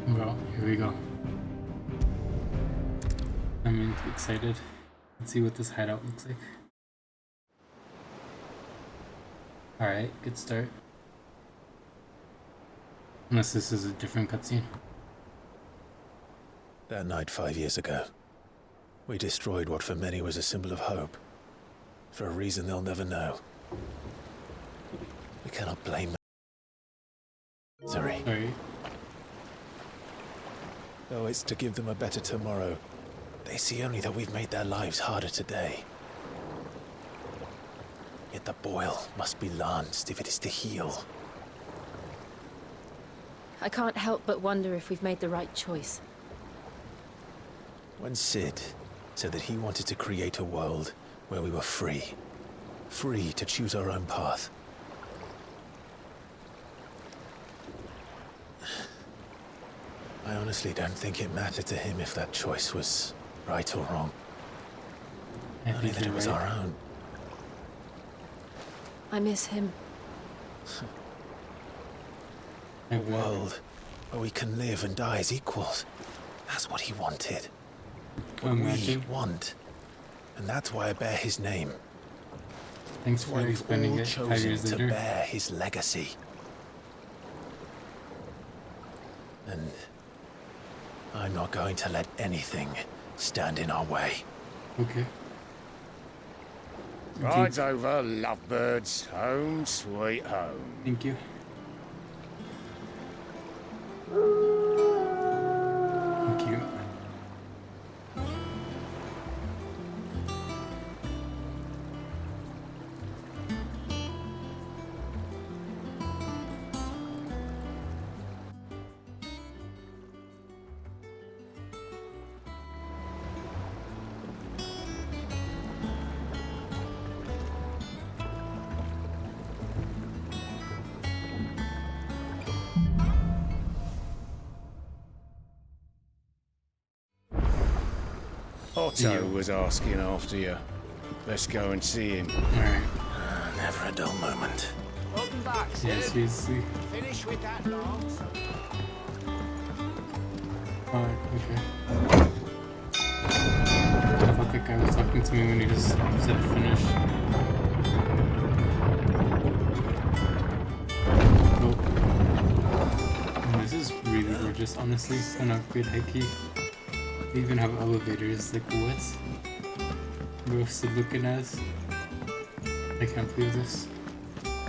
Well, here we go. I'm excited. Let's see what this hideout looks like. Alright, good start. Unless this is a different cutscene. That night 5 years ago, we destroyed what for many was a symbol of hope. For a reason they'll never know. We cannot blame them. Sorry. Though it's to give them a better tomorrow, they see only that we've made their lives harder today. Yet the boil must be lanced if it is to heal. I can't help but wonder if we've made the right choice. When Sid said that he wanted to create a world where we were free. Free to choose our own path. I honestly don't think it mattered to him if that choice was right or wrong. Only that it was our own. I miss him. A world where we can live and die as equals. That's what he wanted. What we want. And that's why I bear his name. Thanks for explaining it 5 years later. To bear his legacy. And I'm not going to let anything stand in our way. Okay. Rides over, lovebirds, home sweet home. Thank you. Thank you. Otto was asking after you. Let's go and see him. Alright. Never a dull moment. Welcome back, Sid. Yeah, seriously. Finish with that lance. Alright, okay. I thought that guy was talking to me when he just said finish. Oh. This is really gorgeous, honestly. An upgrade high key. They even have elevators, like what? Roasted looking as. I can't believe this.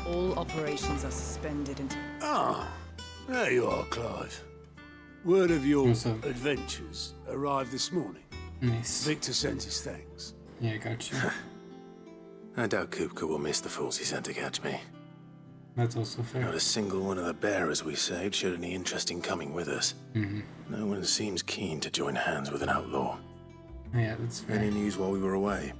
All operations are suspended until... Ah, there you are, Clive. Word of your adventures arrived this morning. Nice. Victor sent his thanks. Yeah, I got you. I doubt Kupka will miss the fools he sent to catch me. That's also fair. Not a single one of the bearers we saved showed any interest in coming with us. No one seems keen to join hands with an outlaw. Yeah, that's fair. Any news while we were away?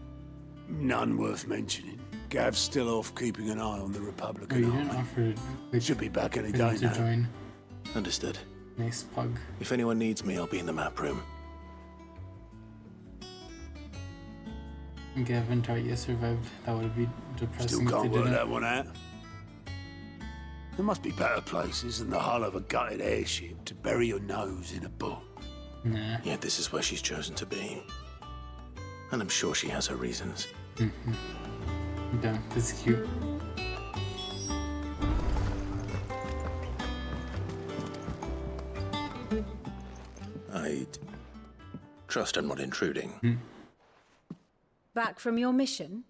None worth mentioning. Gav's still off keeping an eye on the Oh, Republican you didn't army. offer like, Should be back any for them day to now. join. Understood. Nice pug. If anyone needs me, I'll be in the map room. Gavin Tarya survived. That would be depressing Still if can't they work didn't. that one out. There must be better places than the hull of a gutted airship to bury your nose in a book. Nah. Yet this is where she's chosen to be. And I'm sure she has her reasons. Yeah, that's cute. I'd trust I'm not intruding. Back from your mission?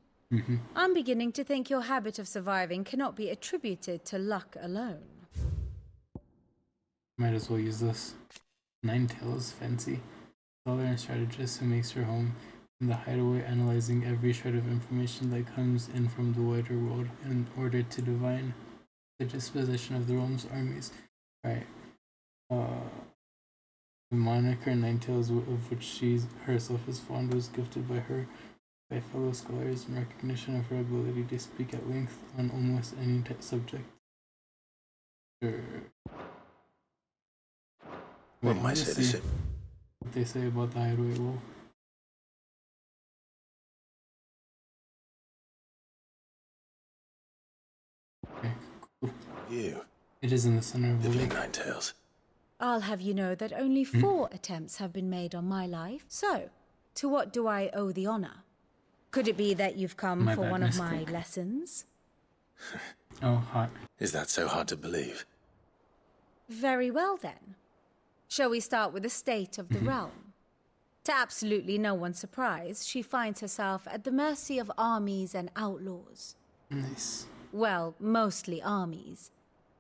I'm beginning to think your habit of surviving cannot be attributed to luck alone. Might as well use this. Ninetales, fancy. Scholar and strategist who makes her home in the hideaway, analyzing every shred of information that comes in from the wider world in order to divine the disposition of the realm's armies. Right. The moniker Ninetales, of which she herself is fond, was gifted by her by fellow scholars in recognition of her ability to speak at length on almost any subject. Sure. What Wait, might let's say see the same. what they say about the hideaway wall. Okay, cool. You, It is in the center of the Living lake. Ninetales. I'll have you know that only 4 attempts have been made on my life. So, to what do I owe the honor? Could it be that you've come My for bad, one of my mistake. lessons? Oh, hot. Is that so hard to believe? Very well then. Shall we start with the state of the realm? To absolutely no one's surprise, she finds herself at the mercy of armies and outlaws. Nice. Well, mostly armies.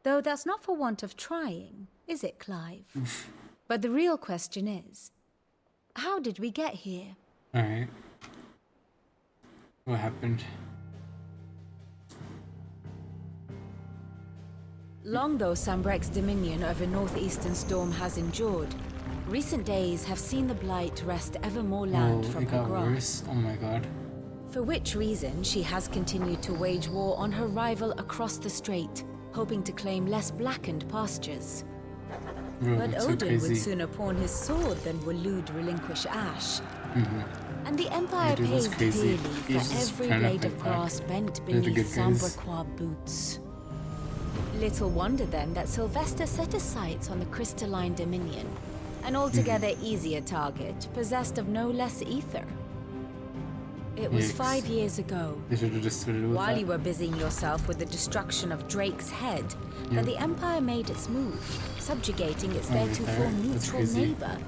Though that's not for want of trying, is it, Clive? But the real question is, how did we get here? Alright. What happened? Long though Sambrek's dominion over northeastern Storm has endured, recent days have seen the Blight wrest ever more land Oh, from it her got grasp. worse? Oh my god. For which reason she has continued to wage war on her rival across the strait, hoping to claim less blackened pastures. Bro, But that's so Odin crazy. would sooner pawn his sword than Waloed relinquish Ash. And the Empire Yeah, dude, that's pays crazy. dearly He's for just every trying to blade fight of back. grass bent They're the beneath good guys. Sambrequois boots. Little wonder then that Sylvester set his sights on the crystalline dominion, an altogether easier target, possessed of no less ether. It was Yikes. 5 years ago, They should have just started with while that. you were busying yourself with the destruction of Drake's head, that the Empire made its move, subjugating its Oh, right theretofore there. That's neutral crazy. neighbor.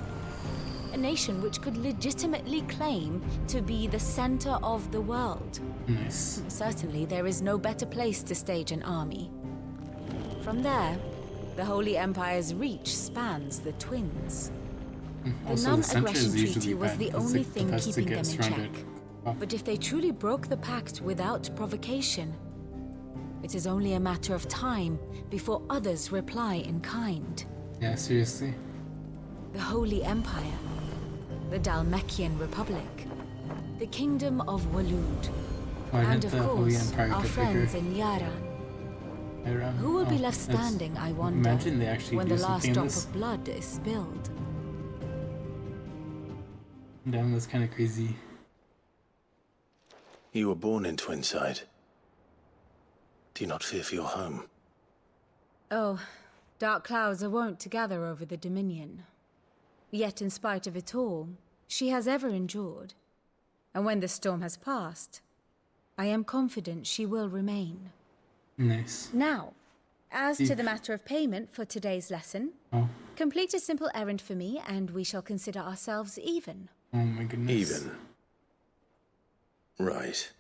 A nation which could legitimately claim to be the center of the world. Nice. Certainly, there is no better place to stage an army. From there, the Holy Empire's reach spans the twins. Also, The the center non-aggression is usually treaty was bad. the It's only like the thing best to keeping get them in surrounded. check. Oh, But if they truly broke the pact without provocation, it is only a matter of time before others reply in kind. yeah, seriously. The Holy Empire, the Dalmekian Republic, the Kingdom of Waloed, Why and didn't of the Holy course, Empire our get friends bigger? in Yaran. Around? Who will be Oh, left that's- standing, I wonder, Imagine they actually when do the last something in drop this. of blood is spilled? Damn, that's kind of crazy. You were born in Twinside. Do you not fear for your home? Oh, dark clouds are wont to gather over the Dominion. Yet in spite of it all, she has ever endured. And when the storm has passed, I am confident she will remain. Nice. Now, as to the matter of payment for today's lesson, Oh, complete a simple errand for me and we shall consider ourselves even. oh my goodness. Even. Right.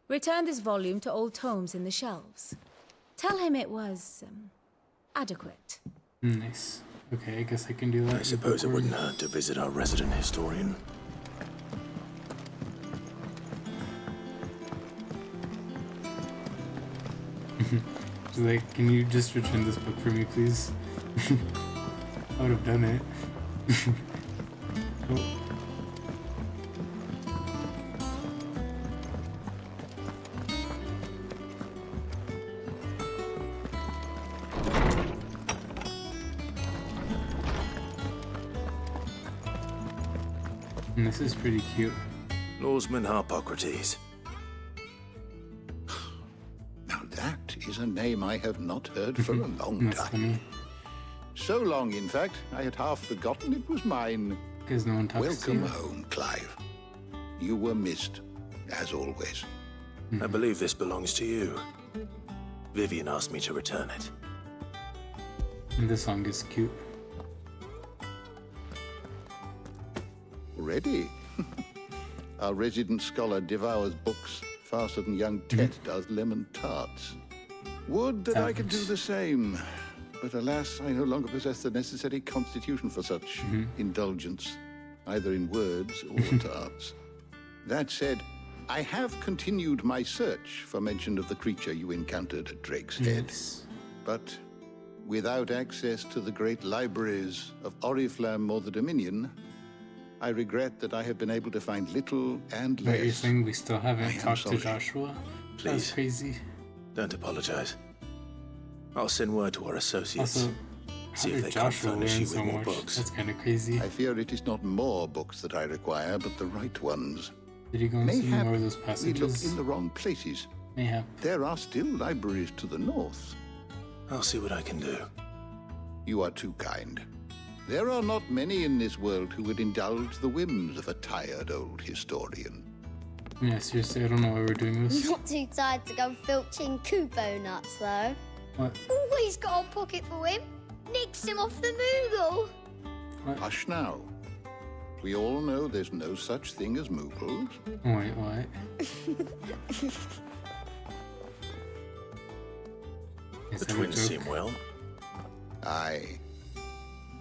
Return this volume to old tomes in the shelves. Tell him it was, adequate. Nice. Okay, I guess I can do that. I suppose it wouldn't hurt to visit our resident historian. She's like, can you just return this book for me, please? I would have done it. Oh. And this is pretty cute. Lawsman Harpocrates. Now that is a name I have not heard for a long That's time. funny. So long, in fact, I had half forgotten it was mine. Because no one talks to Welcome you. home, Clive. You were missed, as always. I believe this belongs to you. Vivian asked me to return it. And this song is cute. Ready? Our resident scholar devours books faster than young Tet does lemon tarts. Would that I could do the same. But alas, I no longer possess the necessary constitution for such indulgence, either in words or tarts. That said, I have continued my search for mention of the creature you encountered at Drake's Head. Yes. But without access to the great libraries of Oriflamme or the Dominion, I regret that I have been able to find little and But you're less. saying we still I haven't am talked to sorry. Joshua? That's Please. crazy. Don't apologize. I'll send word to our associates. Also, how See if did they can't Joshua furnish learn you with so more much? books. That's kind of crazy. I fear it is not more books that I require, but the right ones. Did you go and see Mayhap more of those we look passages? in the wrong places. Mayhap. There are still libraries to the north. I'll see what I can do. You are too kind. There are not many in this world who would indulge the whims of a tired old historian. Yeah, seriously, I don't know why we're doing this. Not too tired to go filching Kubo nuts, though. What? Always got a pocket for him. Nicks him off the Moogle. Hush now. We all know there's no such thing as Moogles. Wait, what? Is The that a twins joke? seem well. Aye.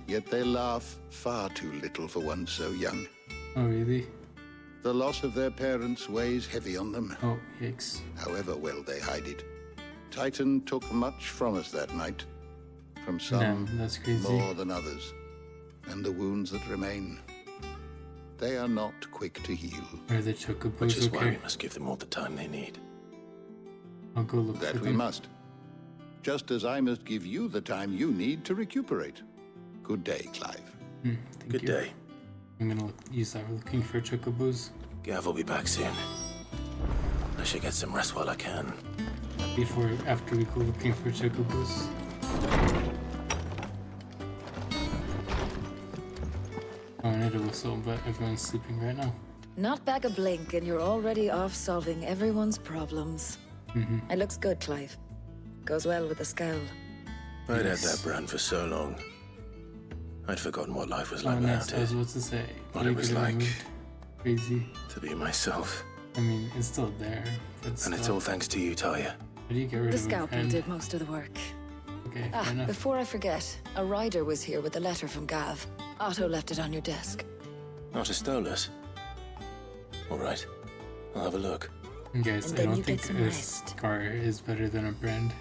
Yet they laugh far too little for one so young. Oh, really? The loss of their parents weighs heavy on them, Oh, yikes. however well they hide it. Titan took much from us that night. From some, Damn, that's crazy. more than others. And the wounds that remain, they are not quick to heal. Are the chocobos Which is why okay? we must give them all the time they need. I'll go look That for we them. must. Just as I must give you the time you need to recuperate. Good day, Clive. Thank Good you. day. I'm gonna use that for looking for chocobos. Gav will be back soon. I should get some rest while I can. After we go looking for chocobos. I wanted to whistle, but everyone's sleeping right now. Not back a blink and you're already off solving everyone's problems. It looks good, Clive. Goes well with the scowl. I'd had Yes. that brand for so long. I'd forgotten what life was Oh, like nice. without I was it. about to say. What you it was could have like. moved. Crazy. To be myself. I mean, it's still there. But And it's still. all thanks to you, Talia. How do you get rid The of a scalpel pen? did most of the work. Okay, fair enough. Before I forget, a rider was here with a letter from Gav. Otto left it on your desk. Not a stolus. All right. I'll have a look. Guys, And I then don't you get think some a rest. scar is better than a brand.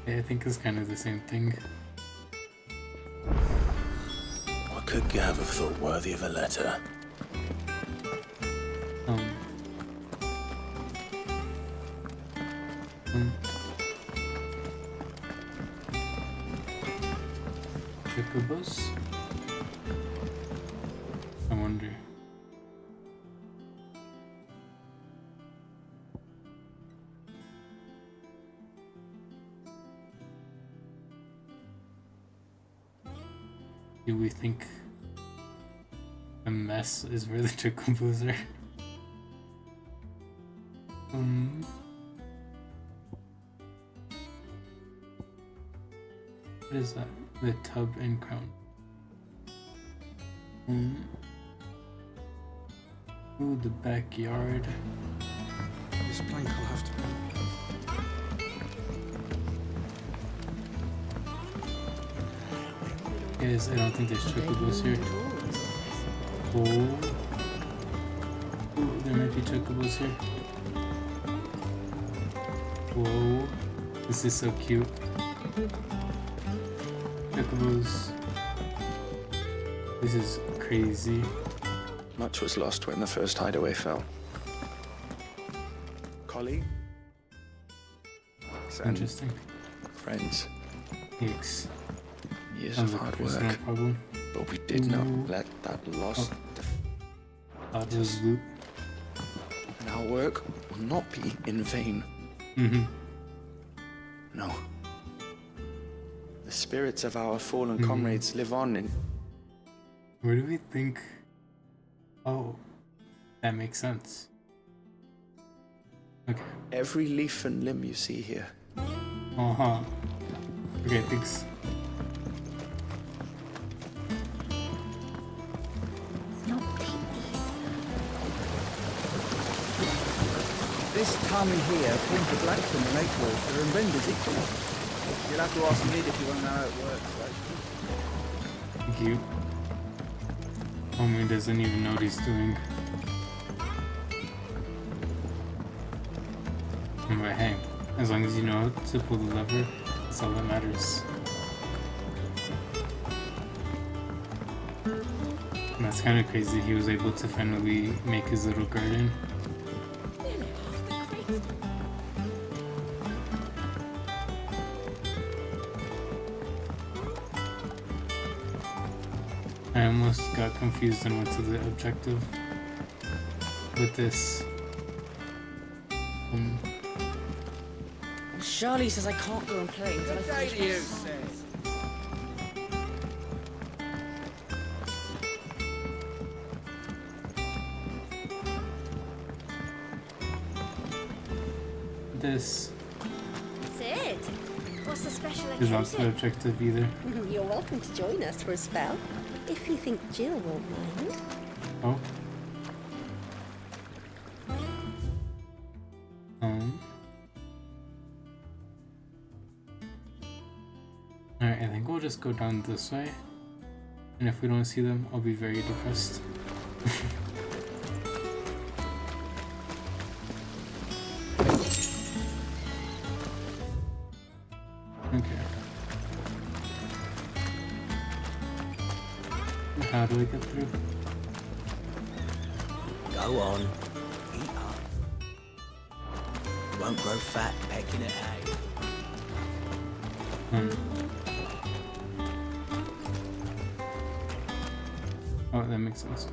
I think it's kind of the same thing. What could Gav have thought worthy of a letter? Um, Chocobos? I wonder. Do we think a mess is where the chocobos are? What is that? The tub and crown. Ooh, the backyard. This plank will have to be. Guys, I don't think there's chocobos here. Oh. Ooh, there might be chocobos here. Whoa. This is so cute. Chocobos. This is crazy. Much was lost when the first hideaway fell. Colleague? Interesting. Friends. Yikes. Years Sounds of like a hard personal work. problem. But we did not Ooh. let that loss Thought it was loot. and our work will not be in vain. No. The spirits of our fallen comrades live on in... Where do we think? Oh, that makes sense. Okay. every leaf and limb you see here. Okay, thanks. This tongue here pulls the black from the lake water and renders it clear. You'll have to ask Mid if you want to know how it works, though. Thank you. Homie doesn't even know what he's doing. But hey, as long as you know to pull the lever, that's all that matters. And that's kind of crazy. He was able to finally make his little garden. I almost got confused and went to the objective with this. Charlie says I can't go and play until I Good day finish to you, my song. sis. this. Sid, what's the special Is not occasion? so objective either. You're welcome to join us for a spell, if you think Jill won't mind. Oh. Alright, I think we'll just go down this way. And if we don't see them, I'll be very depressed. Okay. How do I get through? Go on. Eat up. Won't grow fat pecking at hay. Oh, that makes sense.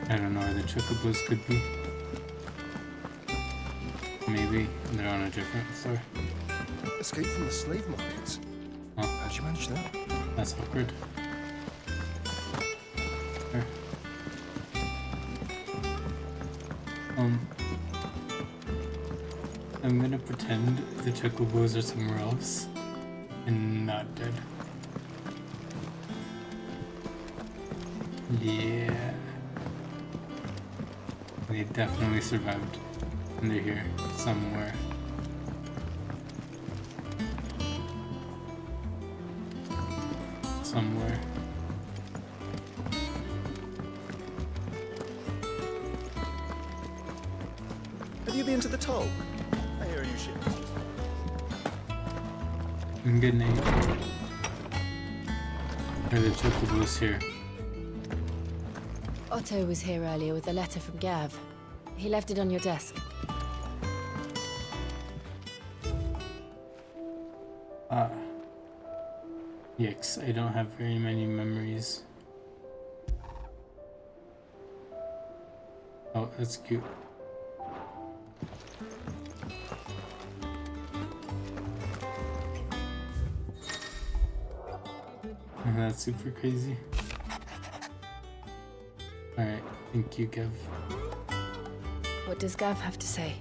I don't know where the chocobos could be. Maybe they're on a different floor. Escape from the slave markets. Oh. How'd you manage that? That's awkward. There. I'm gonna pretend the chocobos are somewhere else and not dead. Yeah. They definitely survived. And they're here somewhere. Somewhere. Have you been to the toll? I hear a new ship. Good night. Are the chocobos here? Otto was here earlier with a letter from Gav. He left it on your desk. Yikes, I don't have very many memories. Oh, that's cute. That's super crazy. Alright, thank you, Gav. What does Gav have to say?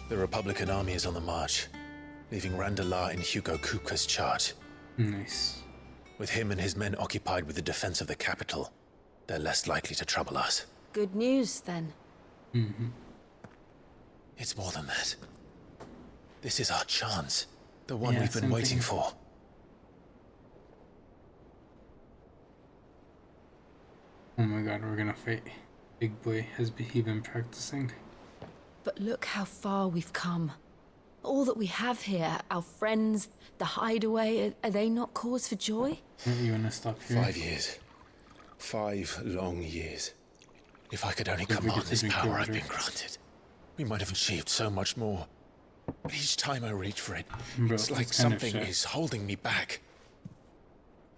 The Republican army is on the march, leaving Randalar in Hugo Kupka's charge. Nice. With him and his men occupied with the defense of the capital, they're less likely to trouble us. Good news, then. It's more than that. This is our chance. The one we've been waiting for. Oh my god, we're gonna fight. Big boy, has he been practicing? But look how far we've come. All that we have here, our friends, the hideaway, are they not cause for joy? You wanna stop here? 5 years. 5 long years. If I could only command this power I've been granted, we might have achieved so much more. But each time I reach for it, it's like something is holding me back.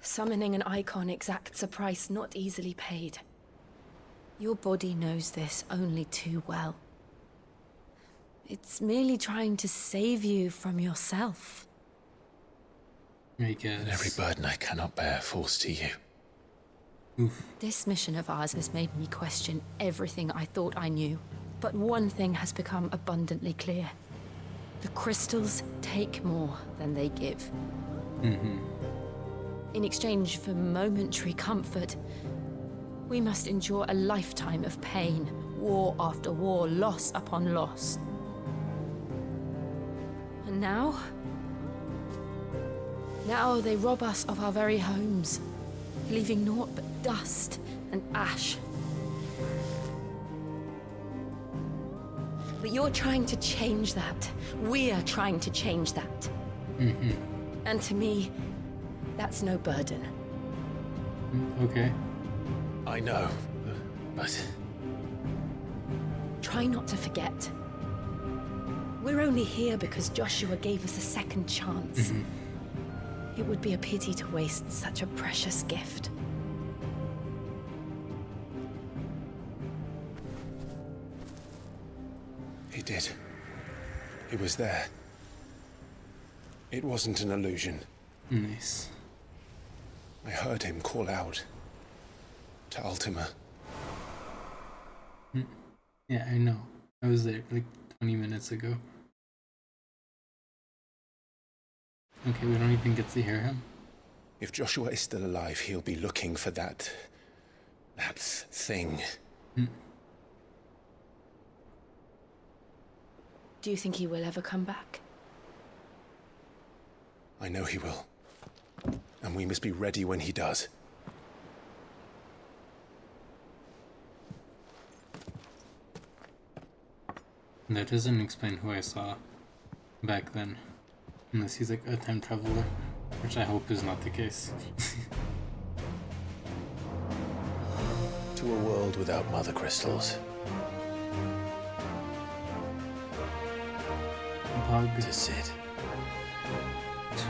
Summoning an icon exacts a price not easily paid. Your body knows this only too well. It's merely trying to save you from yourself. I guess. And every burden I cannot bear falls to you. Oof. This mission of ours has made me question everything I thought I knew. But one thing has become abundantly clear. The crystals take more than they give. In exchange for momentary comfort, we must endure a lifetime of pain, war after war, loss upon loss. And now they rob us of our very homes, leaving naught but dust and ash. But you're trying to change that. We're trying to change that. And to me, that's no burden. Okay. I know, but... Try not to forget. We're only here because Joshua gave us a second chance. It would be a pity to waste such a precious gift. He did. He was there. It wasn't an illusion. Nice. I heard him call out to Ultima. Yeah, I know. I was there like 20 minutes ago. Okay, we don't even get to hear him. If Joshua is still alive, he'll be looking for that thing. Do you think he will ever come back? I know he will. And we must be ready when he does. That doesn't explain who I saw back then. Unless he's like a time traveler, which I hope is not the case. To a world without mother crystals. Bug. To Sid.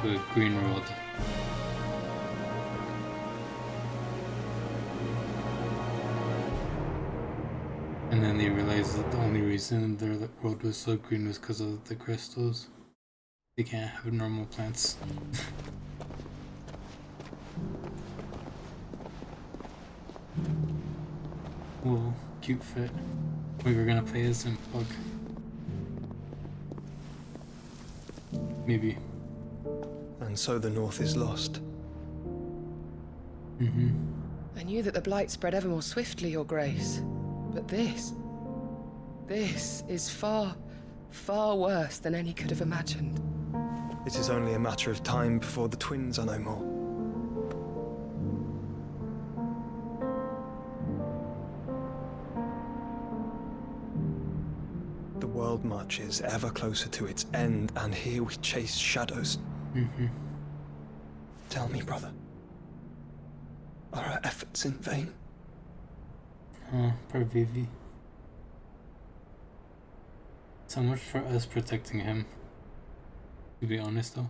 To a green world. And then they realized that the only reason their world was so green was because of the crystals. They can't have normal plants. Whoa, cute fit. We were gonna play as him, Bug. Maybe. And so the North is lost. I knew that the blight spread ever more swiftly, Your Grace. But this is far, far worse than any could have imagined. It is only a matter of time before the twins are no more. The world marches ever closer to its end, and here we chase shadows. Tell me, brother, are our efforts in vain? Poor Vivi. So much for us protecting him. To be honest, though.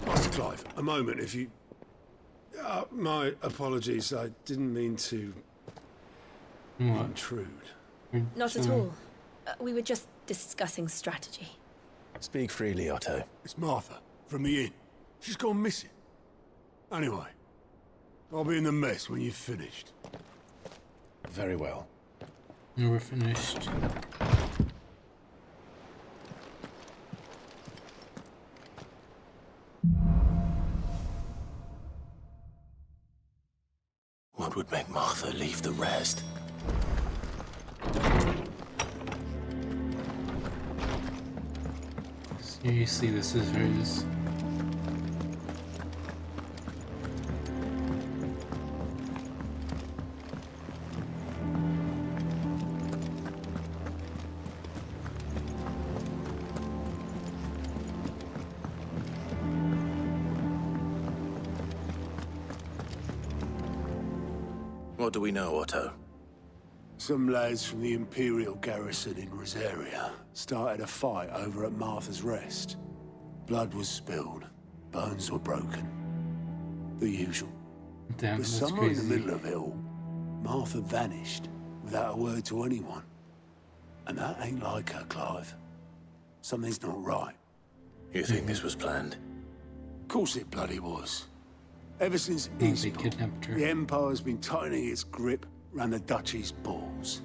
Master Clive, a moment, if you... my apologies, I didn't mean to... intrude. Not at all. We were just discussing strategy. Speak freely, Otto. It's Martha, from the inn. She's gone missing. Anyway, I'll be in the mess when you've finished. Very well. We're finished. What would make Martha leave the rest? Seriously, this is hers. What do we know, Otto? Some lads from the Imperial garrison in Rosaria started a fight over at Martha's Rest. Blood was spilled, bones were broken. The usual. Damn, but that's somewhere crazy. in the middle of it all, Martha vanished without a word to anyone. And that ain't like her, Clive. Something's not right. You think this was planned? Of course it bloody was. Ever since They Eastport, kidnapped her. the Empire's been tightening its grip round the Duchy's balls.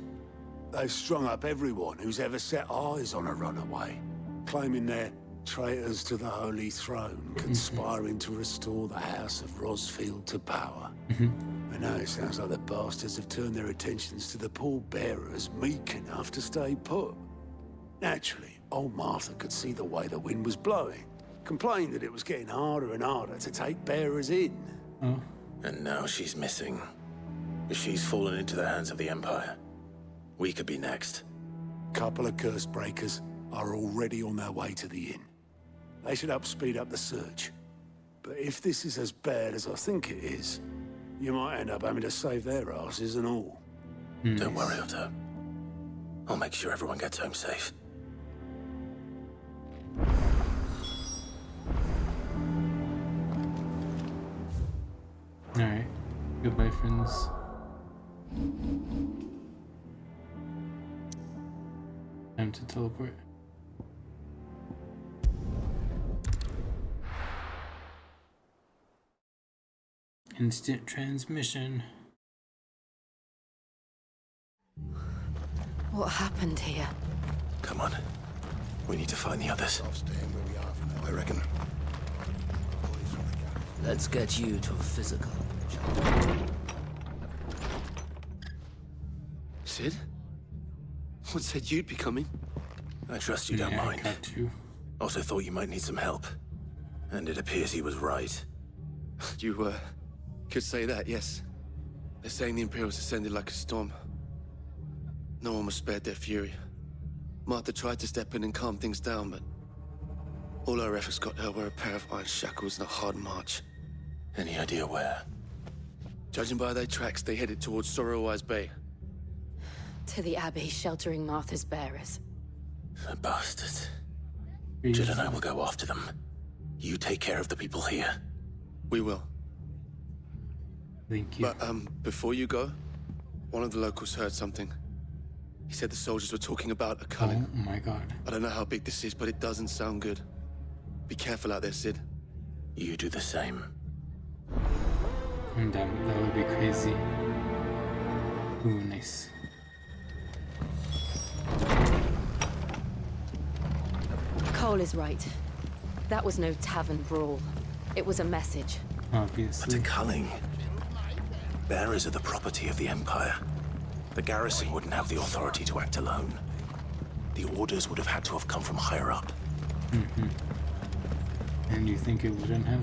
They've strung up everyone who's ever set eyes on a runaway, claiming they're traitors to the Holy Throne, conspiring to restore the House of Rosfield to power. And now it sounds like the bastards have turned their attentions to the pallbearers meek enough to stay put. Naturally, old Martha could see the way the wind was blowing, complained that it was getting harder and harder to take bearers in. Oh. And now she's missing. She's fallen into the hands of the Empire. We could be next. Couple of curse breakers are already on their way to the inn. They should help speed up the search. But if this is as bad as I think it is, you might end up having to save their asses and all. Don't worry, Otto. I'll make sure everyone gets home safe. Alright. Goodbye, friends. Time time to teleport. Instant transmission. What happened here? Come on. We need to find the others. I reckon. Let's get you to a physical. Sid? What said you'd be coming? I trust you don't mind. Also thought you might need some help. And it appears he was right. You, could say that, yes. They're saying the Imperials descended like a storm. No one was spared their fury. Martha tried to step in and calm things down, but all our efforts got her were a pair of iron shackles and a hard march. Any idea where? Judging by their tracks, they headed towards Sorrowwise Bay. To the Abbey, sheltering Martha's bearers. The bastards. Jill and I will go after them. You take care of the people here. We will. Thank you. But, before you go, one of the locals heard something. He said the soldiers were talking about a culling. Oh my god. I don't know how big this is, but it doesn't sound good. Be careful out there, Sid. You do the same. That would be crazy. Ooh, nice. Cole is right. That was no tavern brawl. It was a message. Obviously. But a culling. Bearers are the property of the Empire. The garrison wouldn't have the authority to act alone. The orders would have had to have come from higher up. And you think it wouldn't have?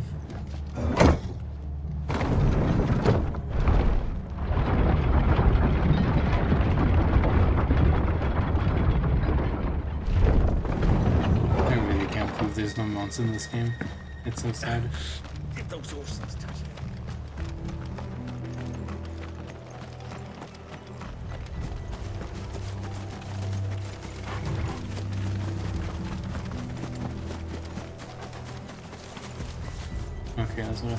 I really can't believe there's no mounts in this game. It's so sad. If those horses touch it. Okay, that's what I